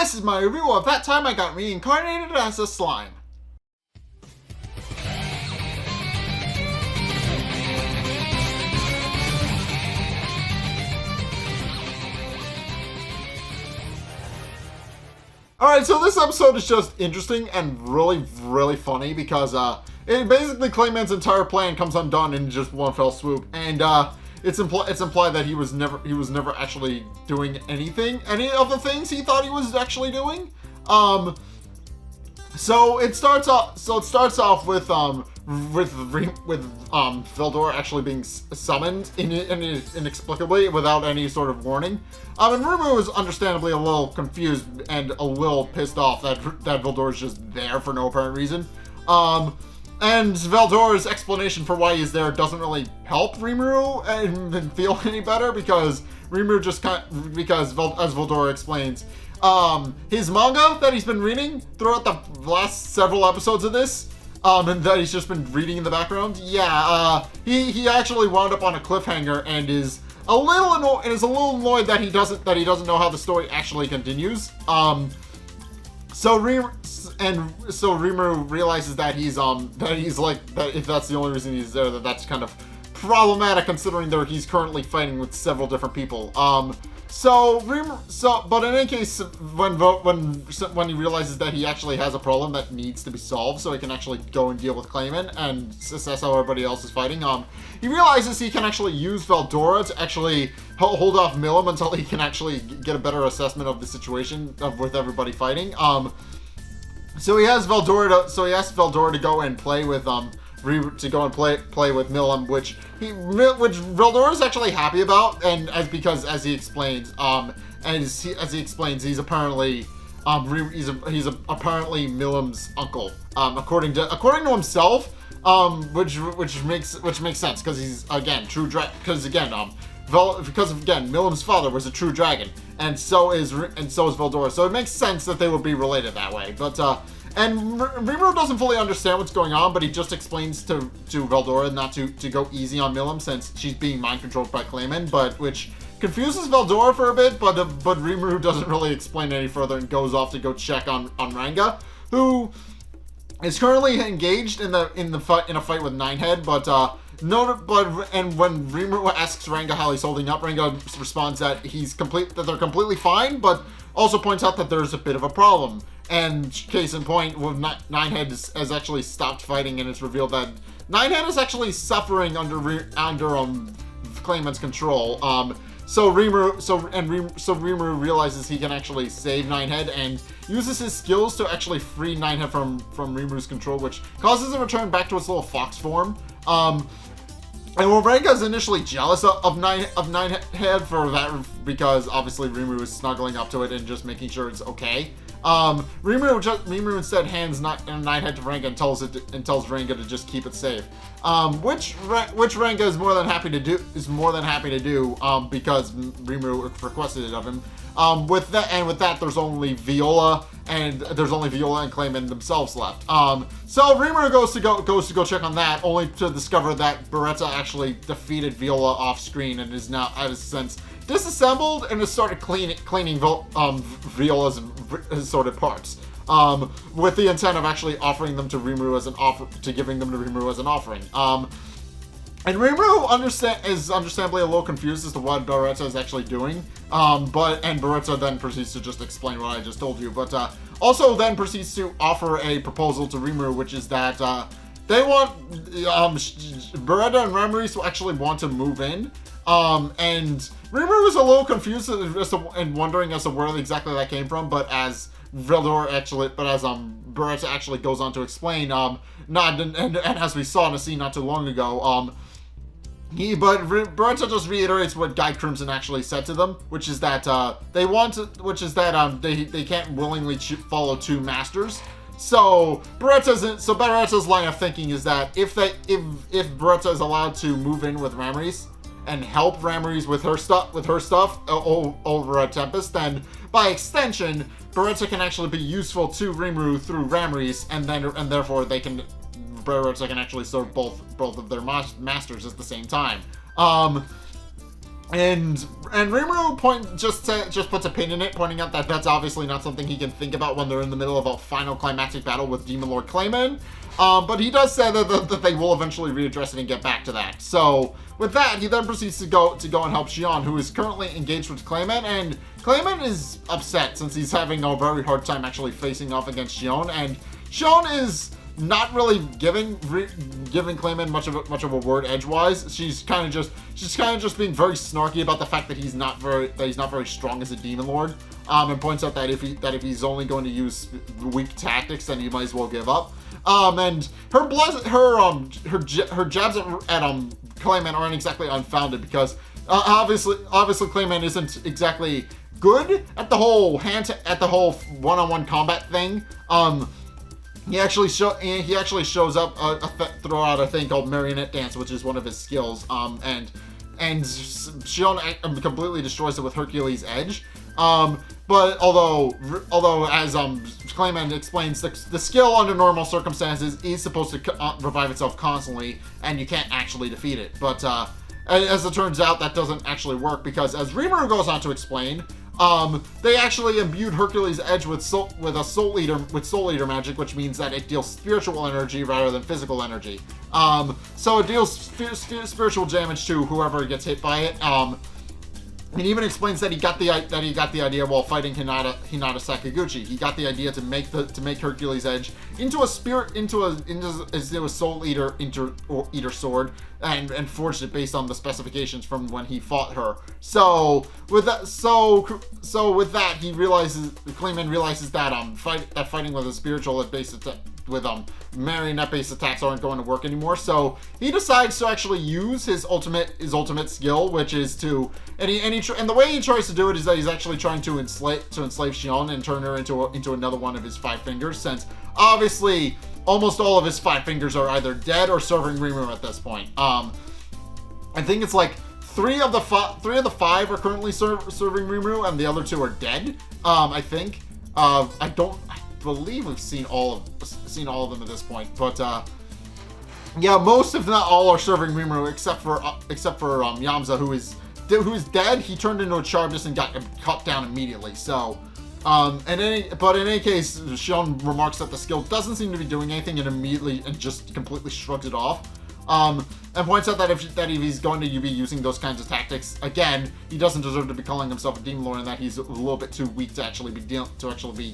this is my review of that time I got reincarnated as a slime. Alright, so this episode is just interesting and really funny because it basically Clayman's entire plan comes undone in just one fell swoop, and it's implied that he was never actually doing any of the things he thought he was actually doing. So it starts off with Veldora actually being summoned inexplicably without any sort of warning. And Rimuru is understandably a little confused and a little pissed off that Veldora is just there for no apparent reason. And Veldora's explanation for why he's there doesn't really help Rimuru and feel any better because Rimuru as Veldora explains, his manga that he's been reading throughout the last several episodes of this, and that he's just been reading in the background. Yeah, he actually wound up on a cliffhanger and is a little annoyed that he doesn't know how the story actually continues. So Rimuru realizes that he's if that's the only reason he's there, that's kind of problematic considering that he's currently fighting with several different people. But in any case, when he realizes that he actually has a problem that needs to be solved, so he can actually go and deal with Clayman and assess how everybody else is fighting, he realizes he can actually use Veldora to actually hold off Milim until he can actually get a better assessment of the situation with everybody fighting. So he asks Veldora to go and play with play with Milim, which Veldora is actually happy about, and because as he explains, he's apparently apparently Milim's uncle, according to himself, which makes sense because he's again Milim's father was a true dragon, and so is Veldora, so it makes sense that they would be related that way, but. And Rimuru doesn't fully understand what's going on, but he just explains to Veldora not to go easy on Milim since she's being mind controlled by Clayman, which confuses Veldora for a bit, but Rimuru doesn't really explain any further and goes off to go check on Ranga, who is currently engaged in a fight with Ninehead, and when Rimuru asks Ranga how he's holding up, Ranga responds that they're completely fine, but also points out that there's a bit of a problem. And case in point, Ninehead has actually stopped fighting, and it's revealed that Ninehead is actually suffering under Clayman's control. So Rimuru realizes he can actually save Ninehead and uses his skills to actually free Ninehead from Rimuru's control, which causes him to return back to its little fox form. And Ranga is initially jealous of Ninehead for that because obviously Rimuru is snuggling up to it and just making sure it's okay. Rimuru instead hands Ninehead to Ranga and tells Ranga to just keep it safe, which Ranga is more than happy to do because Rimuru requested it of him. With that, there's only Viola and Clayman themselves left. So Rimuru goes to go check on that, only to discover that Beretta actually defeated Viola off screen and is now, has since disassembled and has started cleaning Viola's assorted parts, with the intent of actually offering them to Rimuru as an offering. And Rimuru is understandably a little confused as to what Beretta is actually doing, and Beretta then proceeds to just explain what I just told you, but also then proceeds to offer a proposal to Rimuru, which is that they want Beretta and Rimuru to actually want to move in, and Rimuru was a little confused and wondering as to where exactly that came from, but as Beretta actually goes on to explain, and as we saw in a scene not too long ago, Beretta just reiterates what Guy Crimson actually said to them, which is that they can't willingly follow two masters. So Beretta's line of thinking is that if Beretta is allowed to move in with Ramries and help Ramries with her stuff over at Tempest, then by extension Beretta can actually be useful to Rimuru through Ramries, and therefore Beretta can actually serve both of their masters at the same time. And Rimuru just puts a pin in it, pointing out that that's obviously not something he can think about when they're in the middle of a final climactic battle with Demon Lord Clayman. But he does say that they will eventually readdress it and get back to that. So with that, he then proceeds to go and help Xion, who is currently engaged with Clayman, and Clayman is upset since he's having a very hard time actually facing off against Xion, and Xion is not really giving Clayman much of a word edgewise. She's kind of just being very snarky about the fact that he's not very strong as a demon lord, and points out that if he's only going to use weak tactics, then he might as well give up. And her jabs at Clayman aren't exactly unfounded, because obviously Clayman isn't exactly good at the whole one-on-one combat thing. He actually shows up throw out a thing called Marionette Dance, which is one of his skills. And Xion completely destroys it with Hercules' Edge. But although as Clayman explains, the skill under normal circumstances is supposed to revive itself constantly, and you can't actually defeat it. But as it turns out, that doesn't actually work, because as Rimuru goes on to explain, they actually imbued Hercules' Edge with Soul Eater magic, which means that it deals spiritual energy rather than physical energy. So it deals spiritual damage to whoever gets hit by it. He even explains that he got the idea while fighting Hinata Sakaguchi. He got the idea to make Hercules' Edge into a Soul Eater sword, and forged it based on the specifications from when he fought her. So with that, Clayman realizes that fighting with a spiritual based attack, with marionette-based attacks aren't going to work anymore. So he decides to actually use his ultimate skill, which is to and the way he tries to do it is that he's actually trying to enslave Xion and turn her into another one of his 5 fingers, since obviously almost all of his 5 fingers are either dead or serving Rimuru at this point. I think it's like 3 of the 5 are currently serving Rimuru, and the other 2 are dead. I think. I believe we've seen all of them at this point, but yeah, most if not all are serving Rimuru except for Yamza, who is dead. He turned into a Charmness and got cut down immediately. So in any case, Xion remarks that the skill doesn't seem to be doing anything, and just completely shrugs it off. And points out that if he's going to be using those kinds of tactics again, he doesn't deserve to be calling himself a demon lord, and that he's a little bit too weak to actually be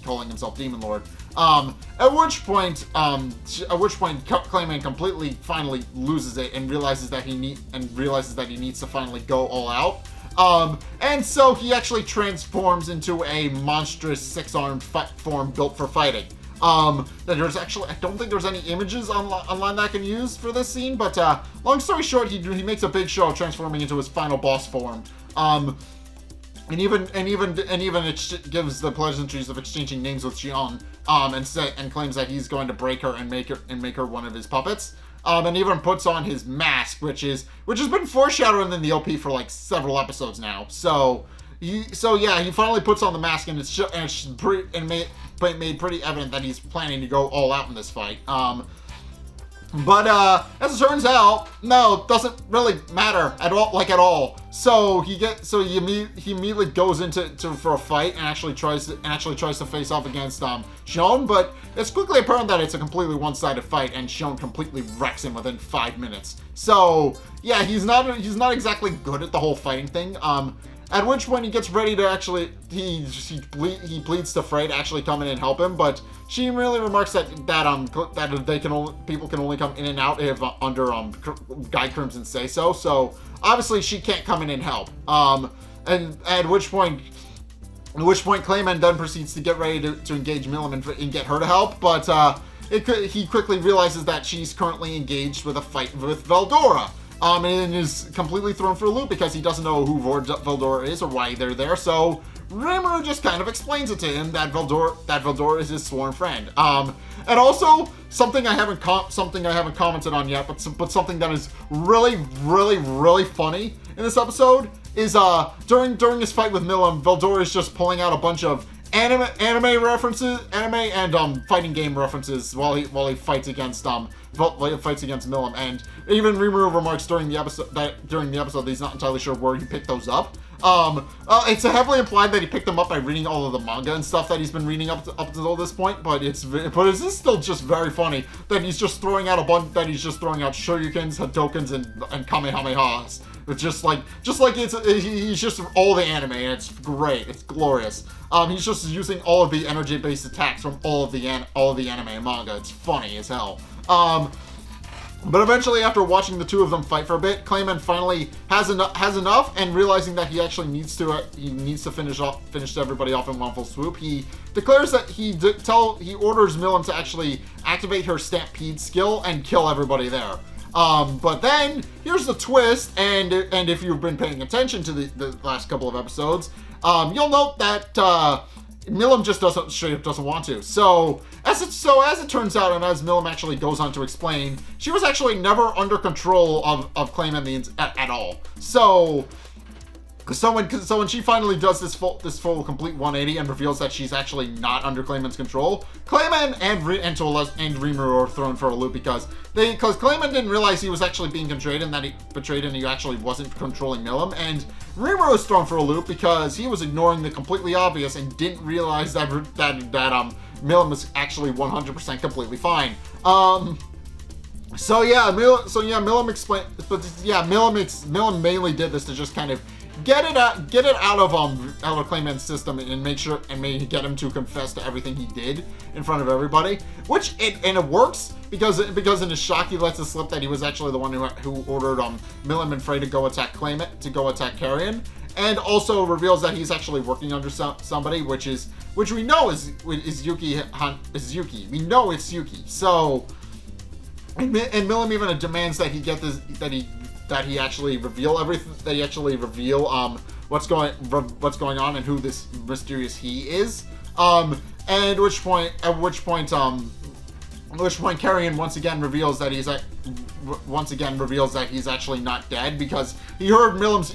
calling himself demon lord. At which point Clayman completely finally loses it and realizes that he needs to finally go all out. And so he actually transforms into a monstrous 6-armed form built for fighting. There's actually, I don't think there's any images online that I can use for this scene, but long story short, he makes a big show of transforming into his final boss form. And even it gives the pleasantries of exchanging names with Xion, and claims that he's going to break her and make her one of his puppets. And even puts on his mask, which has been foreshadowed in the OP for like several episodes now. So he finally puts on the mask, and it made pretty evident that he's planning to go all out in this fight. But as it turns out, no, it doesn't really matter at all. So he immediately goes for a fight and actually tries to face off against Xion, but it's quickly apparent that it's a completely one-sided fight, and Xion completely wrecks him within 5 minutes. So yeah, he's not exactly good at the whole fighting thing. At which point he gets ready to actually, he pleads to Frey to actually come in and help him, but she really remarks that people can only come in and out if under Guy Crimson say so. So obviously she can't come in and help. And at which point Clayman then proceeds to get ready to engage Milim and get her to help, but he quickly realizes that she's currently engaged with a fight with Veldora. And is completely thrown for a loop because he doesn't know who Veldora is or why they're there. So Rimuru just kind of explains it to him that Veldora is his sworn friend. And also something I haven't commented on yet, but something that is really, really, really funny in this episode is during his fight with Milim, Veldora is just pulling out a bunch of anime references, anime and fighting game references while he fights against Milim, and even Rimuru remarks during the episode that he's not entirely sure where he picked those up. It's heavily implied that he picked them up by reading all of the manga and stuff that he's been reading up until this point, but it's still just very funny that he's just throwing out shurikens, hadokens, and kamehamehas. It's just like he's just all the anime, and it's great. It's glorious. He's just using all of the energy-based attacks from all of the anime and manga. It's funny as hell. But eventually, after watching the two of them fight for a bit, Clayman finally has enough, and realizing that he actually needs to finish everybody off in one fell swoop, he declares that he orders Milim to actually activate her Stampede skill and kill everybody there. But then here's the twist, and if you've been paying attention to the last couple of episodes, you'll note that Milim just straight up doesn't want to. So as it turns out, and as Milim actually goes on to explain, she was actually never under control of Clayman at all. So when she finally does this full complete 180 and reveals that she's actually not under Clayman's control, Clayman and Rimuru are thrown for a loop because Clayman didn't realize he was actually being betrayed and he actually wasn't controlling Milim, and Rimuru was thrown for a loop because he was ignoring the completely obvious and didn't realize that Milim was actually 100% completely fine. Milim mainly did this to just kind of get it out of Clayman's system and maybe get him to confess to everything he did in front of everybody, it works because in his shock he lets it slip that he was actually the one who ordered Milim and Frey to go attack Carrion, and also reveals that he's actually working under somebody, which we know is Yuki. We know it's Yuki. So and Milim even demands that he get this that he actually reveal everything, what's going on and who this mysterious he is. And at which point Carrion once again reveals that he's actually not dead, because he heard Milim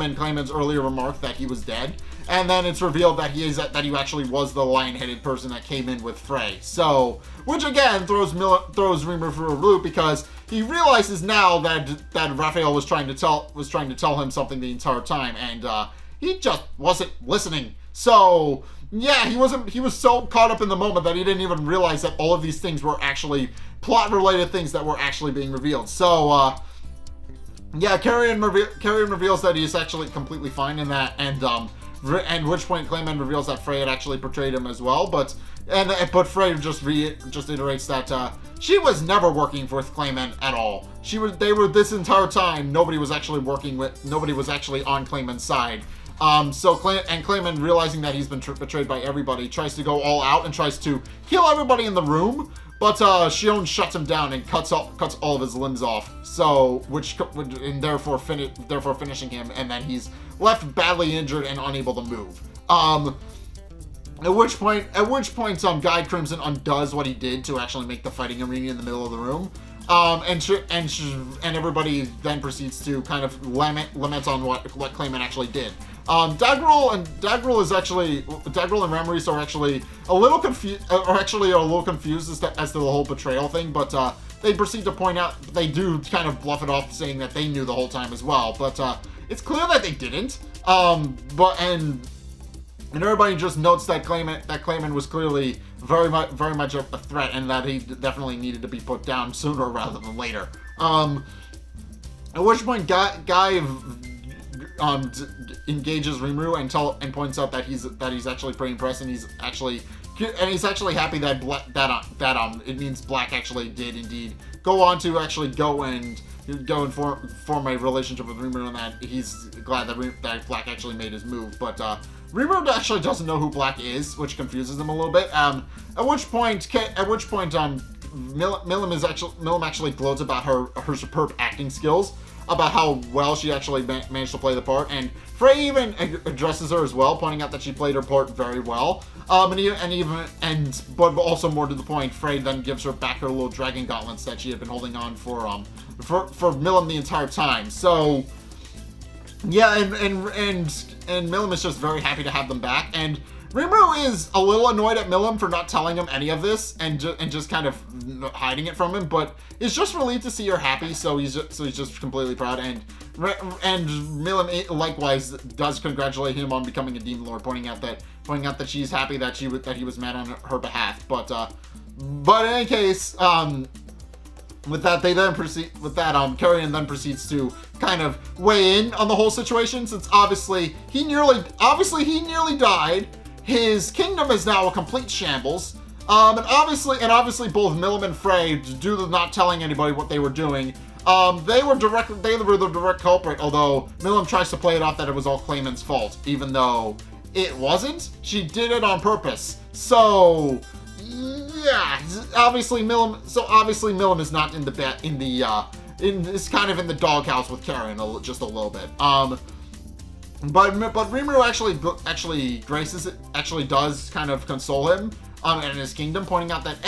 and Clayman's earlier remark that he was dead, and then it's revealed that he actually was the lion-headed person that came in with Frey. So, which again throws Rimuru for a loop, because he realizes now that Raphael was trying to tell him something the entire time, and he just wasn't listening. So yeah, he was so caught up in the moment that he didn't even realize that all of these things were actually plot-related things that were actually being revealed. So yeah, Carrion reveals that he's actually completely fine in that, and at which point Clayman reveals that Frey had actually betrayed him as well, but Frey just reiterates that she was never working with Clayman at all. They were this entire time, nobody was actually on Clayman's side. Clayman, realizing that he's been betrayed by everybody, tries to go all out and tries to kill everybody in the room, but Shion shuts him down and cuts all of his limbs off. So, therefore finishing him, and then he's left badly injured and unable to move. At which point, Guy Crimson undoes what he did to actually make the fighting arena in the middle of the room. And everybody then proceeds to kind of lament on what Clayman actually did. Daggerel and Ramiris are actually a little confused as to the whole betrayal thing, but they proceed to point out, they do kind of bluff it off, saying that they knew the whole time as well, but it's clear that they didn't. And everybody just notes that Clayman was clearly very much a threat, and that he definitely needed to be put down sooner rather than later. At which point, Guy engages Rimuru and points out that he's actually pretty impressed, and he's actually happy that it means Black actually did indeed go on to actually go and form a relationship with Rimuru, and that he's glad that Black actually made his move, but Rimuru actually doesn't know who Black is, which confuses him a little bit. At which point, Milim actually gloats about her superb acting skills, about how well she actually managed to play the part, and Frey even addresses her as well, pointing out that she played her part very well. But also more to the point, Frey then gives her back her little dragon gauntlets that she had been holding on for Milim the entire time. So yeah, and Milim is just very happy to have them back. And Rimuru is a little annoyed at Milim for not telling him any of this and just kind of hiding it from him, but is just relieved to see her happy, so he's just completely proud. And Milim likewise does congratulate him on becoming a demon lord, pointing out that she's happy that he was mad on her behalf. But in any case, with that, Carrion then proceeds to kind of weigh in on the whole situation, since obviously he nearly died. His kingdom is now a complete shambles. And obviously both Milim and Frey, due to not telling anybody what they were doing, they were the direct culprit, although Milim tries to play it off that it was all Clayman's fault, even though it wasn't. She did it on purpose. So yeah, obviously Milim is not is kind of in the doghouse with Karen just a little bit. But Rimuru actually does kind of console him in his kingdom, pointing out that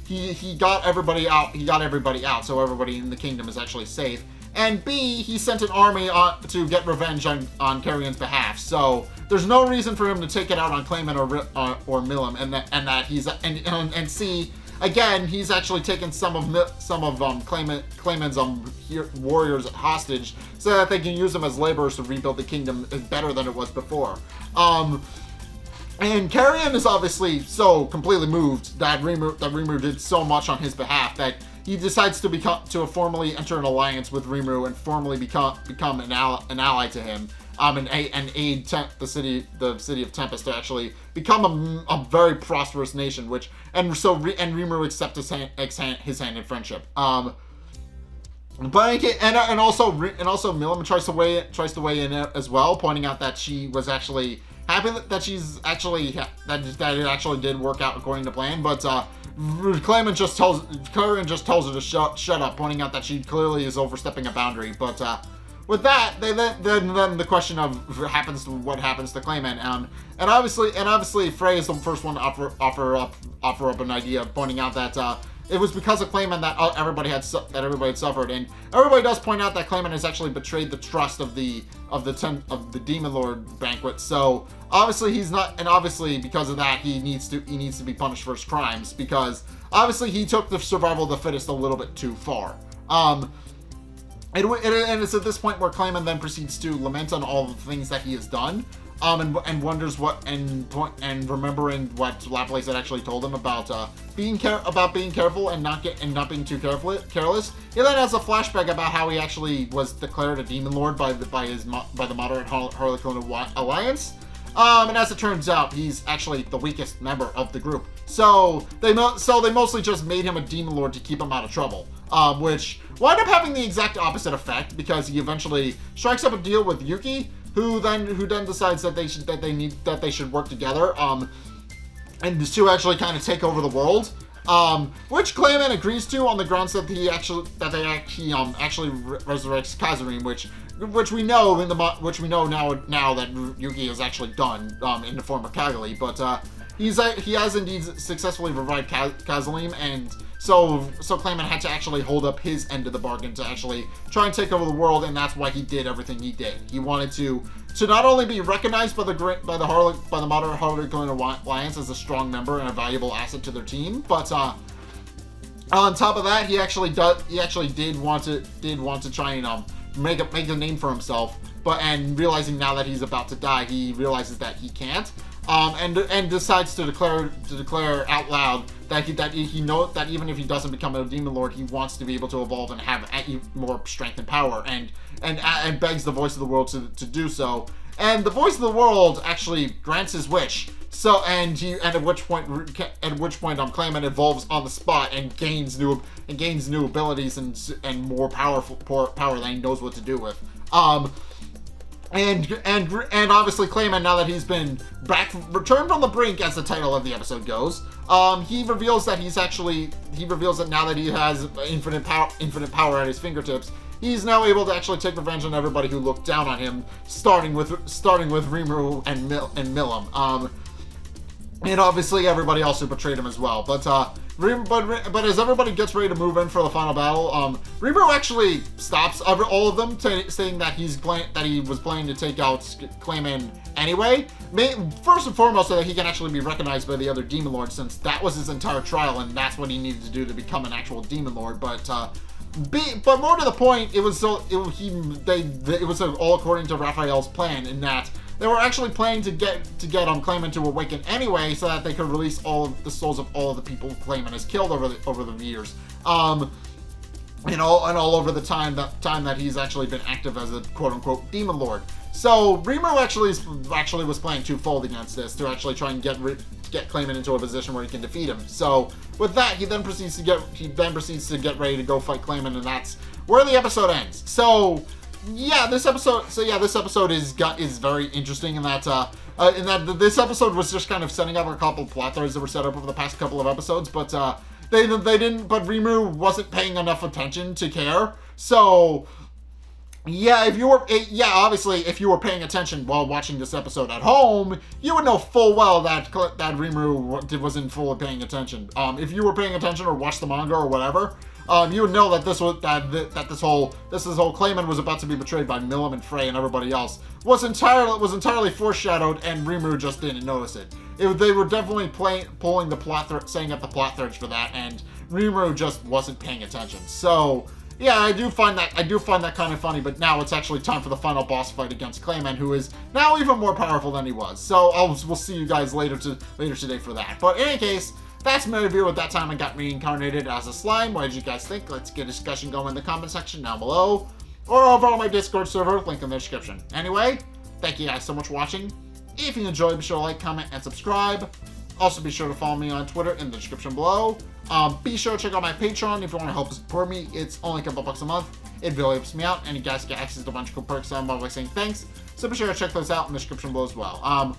he got everybody out, so everybody in the kingdom is actually safe, and B, he sent an army to get revenge on Carrion's behalf. So there's no reason for him to take it out on Clayman or Milim, and C, again, he's actually taken some of Clayman's warriors hostage so that they can use them as laborers to rebuild the kingdom better than it was before. And Carrion is obviously so completely moved that Rimuru did so much on his behalf that he decides to formally enter an alliance with Rimuru and formally become an ally to him. And aid the city of Tempest to actually become a very prosperous nation, and Rimuru accepts his hand in friendship. But also Milim tries to weigh in as well, pointing out that she was actually happy that it actually did work out according to plan. But Clayman just tells her to shut up, pointing out that she clearly is overstepping a boundary. But with that, then the question of what happens to Clayman, and obviously Frey is the first one to offer up an idea, pointing out that it was because of Clayman that everybody had suffered, and everybody does point out that Clayman has actually betrayed the trust of the Demon Lord banquet. So obviously he's not, and obviously because of that he needs to be punished for his crimes, because obviously he took the survival of the fittest a little bit too far. And it's at this point where Clayman then proceeds to lament on all the things that he has done, and wonders and remembering what Laplace had actually told him about being careful and not being too careless. He then has a flashback about how he actually was declared a demon lord by the moderate Harlequin Alliance. And as it turns out, he's actually the weakest member of the group. So they mostly just made him a demon lord to keep him out of trouble. Which wound up having the exact opposite effect, because he eventually strikes up a deal with Yuki, who then decides that they should work together, and to actually kind of take over the world. Which Clayman agrees to on the grounds that they actually resurrects Kazurim, which we know now that Yuki has actually done in the form of Kagami, but he has indeed successfully revived Kazurim, and so Clayman had to actually hold up his end of the bargain to actually try and take over the world, and that's why he did everything he did. He wanted to not only be recognized by the modern Harlequin Alliance as a strong member and a valuable asset to their team, but on top of that, he actually did want to try and make a name for himself. And realizing now that he's about to die, he realizes that he can't. And decides to declare out loud that he knows that even if he doesn't become a demon lord, he wants to be able to evolve and have more strength and power, and begs the voice of the world to do so. And the voice of the world actually grants his wish. So at which point Clayman evolves on the spot and gains new abilities and more power that he knows what to do with. And obviously Clayman, now that he's been returned from the brink, as the title of the episode goes, he reveals that now that he has infinite power at his fingertips, he's now able to actually take revenge on everybody who looked down on him, starting with Rimuru and Milim. And obviously everybody else who betrayed him as well. But as everybody gets ready to move in for the final battle, Rimuru actually stops all of them, saying that he was planning to take out Clayman anyway. First and foremost, so that he can actually be recognized by the other Demon Lords, since that was his entire trial, and that's what he needed to do to become an actual Demon Lord. But more to the point, it was all according to Raphael's plan, in that they were actually planning to get Clayman to awaken anyway, so that they could release all of the souls of all of the people Clayman has killed over the years. And all over the time that he's actually been active as a quote-unquote Demon Lord. So Rimuru actually was playing twofold against this, to actually try and get Clayman into a position where he can defeat him. So with that, he then proceeds to get ready to go fight Clayman, and that's where the episode ends. So yeah, this episode is very interesting in that this episode was just kind of setting up a couple of plot threads that were set up over the past couple of episodes, but they didn't. But Rimuru wasn't paying enough attention to care. So yeah, obviously, if you were paying attention while watching this episode at home, you would know full well that Rimuru wasn't fully paying attention. If you were paying attention or watched the manga or whatever, you would know that this whole Clayman was about to be betrayed by Milim and Frey and everybody else was entirely foreshadowed, and Rimuru just didn't notice it. They were definitely pulling the plot setting up the plot threads for that, and Rimuru just wasn't paying attention. So yeah, I do find that kind of funny, but now it's actually time for the final boss fight against Clayman, who is now even more powerful than he was. So we'll see you guys later today for that. But in any case, that's my review. At that time, I got reincarnated as a slime. What did you guys think? Let's get a discussion going in the comment section down below, or over on my Discord server, link in the description. Anyway, thank you guys so much for watching. If you enjoyed, be sure to like, comment, and subscribe. Also, be sure to follow me on Twitter in the description below. Be sure to check out my Patreon if you want to help support me. It's only a couple bucks a month. It really helps me out, and you guys get access to a bunch of cool perks by way saying thanks. So be sure to check those out in the description below as well.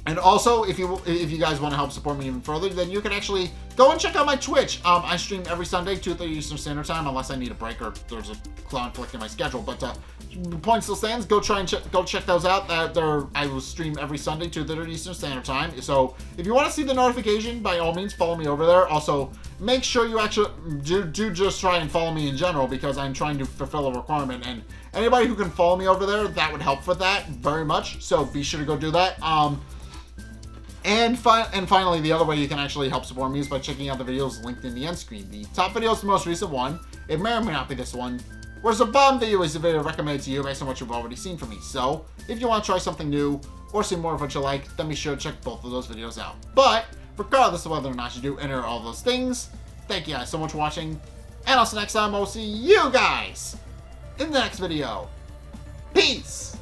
And also, if you guys want to help support me even further, then you can actually go and check out my Twitch. I stream every Sunday, 2:30 Eastern Standard Time, unless I need a break or there's a conflict in my schedule. But the point still stands. Go check those out. I will stream every Sunday, 2:30 Eastern Standard Time. So if you want to see the notification, by all means, follow me over there. Also, make sure you actually do just try and follow me in general, because I'm trying to fulfill a requirement. And anybody who can follow me over there, that would help with that very much. So be sure to go do that. And finally, the other way you can actually help support me is by checking out the videos linked in the end screen. The top video is the most recent one. It may or may not be this one. Whereas the bottom video is the video recommended to you based on what you've already seen from me. So, if you want to try something new, or see more of what you like, then be sure to check both of those videos out. But, regardless of whether or not you do enter all those things, thank you guys so much for watching. And also next time, I'll see you guys in the next video. Peace!